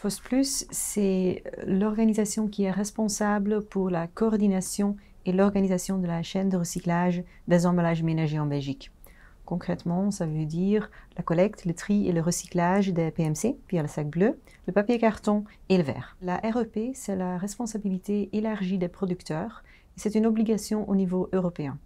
FOSPlus, c'est l'organisation qui est responsable pour la coordination et l'organisation de la chaîne de recyclage des emballages ménagers en Belgique. Concrètement, ça veut dire la collecte, le tri et le recyclage des PMC via le sac bleu, le papier carton et le verre. La REP, c'est la responsabilité élargie des producteurs et c'est une obligation au niveau européen.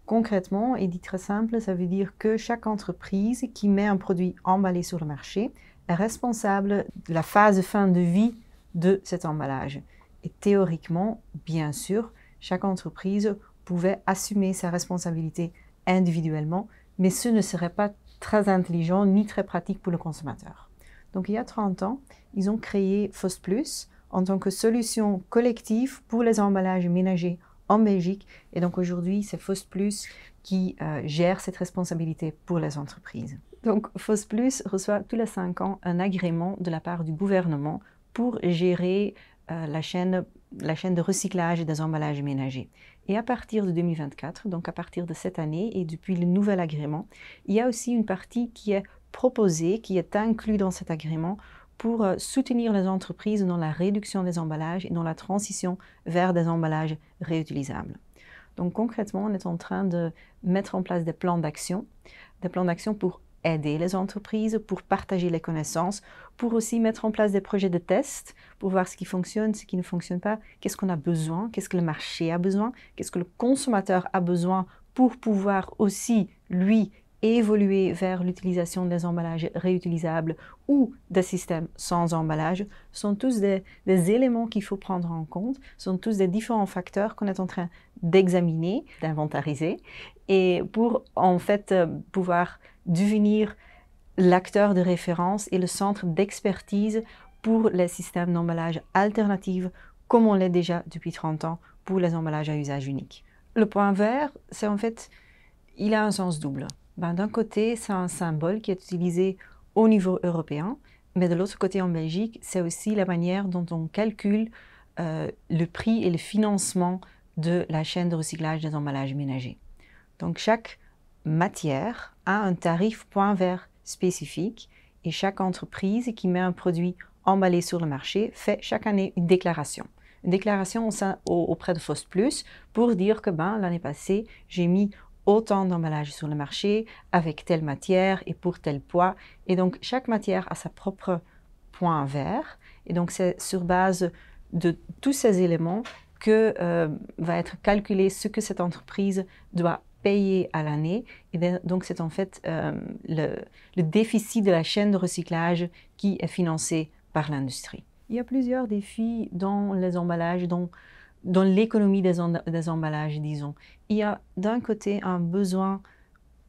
Concrètement, et dit très simple, ça veut dire que chaque entreprise qui met un produit emballé sur le marché est responsable de la phase de fin de vie de cet emballage. Et théoriquement, bien sûr, chaque entreprise pouvait assumer sa responsabilité individuellement, mais ce ne serait pas très intelligent ni très pratique pour le consommateur. Donc il y a 30 ans, ils ont créé FOSPlus en tant que solution collective pour les emballages ménagers en Belgique. Et donc aujourd'hui, c'est FOSPlus qui gère cette responsabilité pour les entreprises. Donc FOSPlus reçoit tous les 5 ans un agrément de la part du gouvernement pour gérer la chaîne de recyclage des emballages ménagers. Et à partir de 2024, donc à partir de cette année et depuis le nouvel agrément, il y a aussi une partie qui est proposée, qui est inclue dans cet agrément pour soutenir les entreprises dans la réduction des emballages et dans la transition vers des emballages réutilisables. Donc concrètement, on est en train de mettre en place des plans d'action pour aider les entreprises, pour partager les connaissances, pour aussi mettre en place des projets de test, pour voir ce qui fonctionne, ce qui ne fonctionne pas, qu'est-ce qu'on a besoin, qu'est-ce que le marché a besoin, qu'est-ce que le consommateur a besoin pour pouvoir aussi, lui, évoluer vers l'utilisation des emballages réutilisables ou des systèmes sans emballage, sont tous des éléments qu'il faut prendre en compte, sont tous des différents facteurs qu'on est en train d'examiner, d'inventariser, et pour en fait pouvoir devenir l'acteur de référence et le centre d'expertise pour les systèmes d'emballage alternatifs, comme on l'est déjà depuis 30 ans pour les emballages à usage unique. Le point vert, c'est en fait, il a un sens double. D'un côté, c'est un symbole qui est utilisé au niveau européen, mais de l'autre côté, en Belgique, c'est aussi la manière dont on calcule le prix et le financement de la chaîne de recyclage des emballages ménagers. Donc, chaque matière a un tarif point vert spécifique et chaque entreprise qui met un produit emballé sur le marché fait chaque année une déclaration. Une déclaration auprès de FOSPlus pour dire que l'année passée, j'ai mis autant d'emballages sur le marché avec telle matière et pour tel poids. Et donc, chaque matière a sa propre point vert. Et donc, c'est sur base de tous ces éléments que va être calculé ce que cette entreprise doit payer à l'année. Et donc, c'est en fait le déficit de la chaîne de recyclage qui est financé par l'industrie. Il y a plusieurs défis dans les emballages, dans l'économie des emballages, disons. Il y a d'un côté un besoin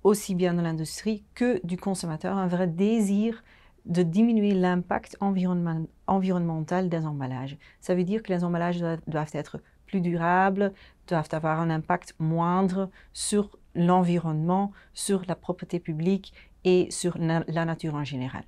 aussi bien de l'industrie que du consommateur, un vrai désir de diminuer l'impact environnemental des emballages. Ça veut dire que les emballages doivent être plus durables, doivent avoir un impact moindre sur l'environnement, sur la propreté publique et sur la nature en général.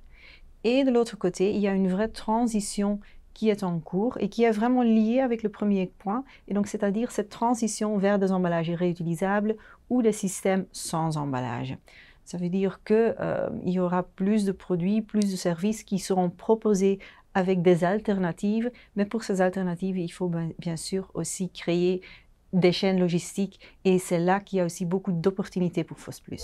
Et de l'autre côté, il y a une vraie transition qui est en cours et qui est vraiment liée avec le premier point, et donc c'est-à-dire cette transition vers des emballages réutilisables ou des systèmes sans emballage. Ça veut dire qu'il y aura plus de produits, plus de services qui seront proposés avec des alternatives, mais pour ces alternatives, il faut bien sûr aussi créer des chaînes logistiques et c'est là qu'il y a aussi beaucoup d'opportunités pour FOSPlus.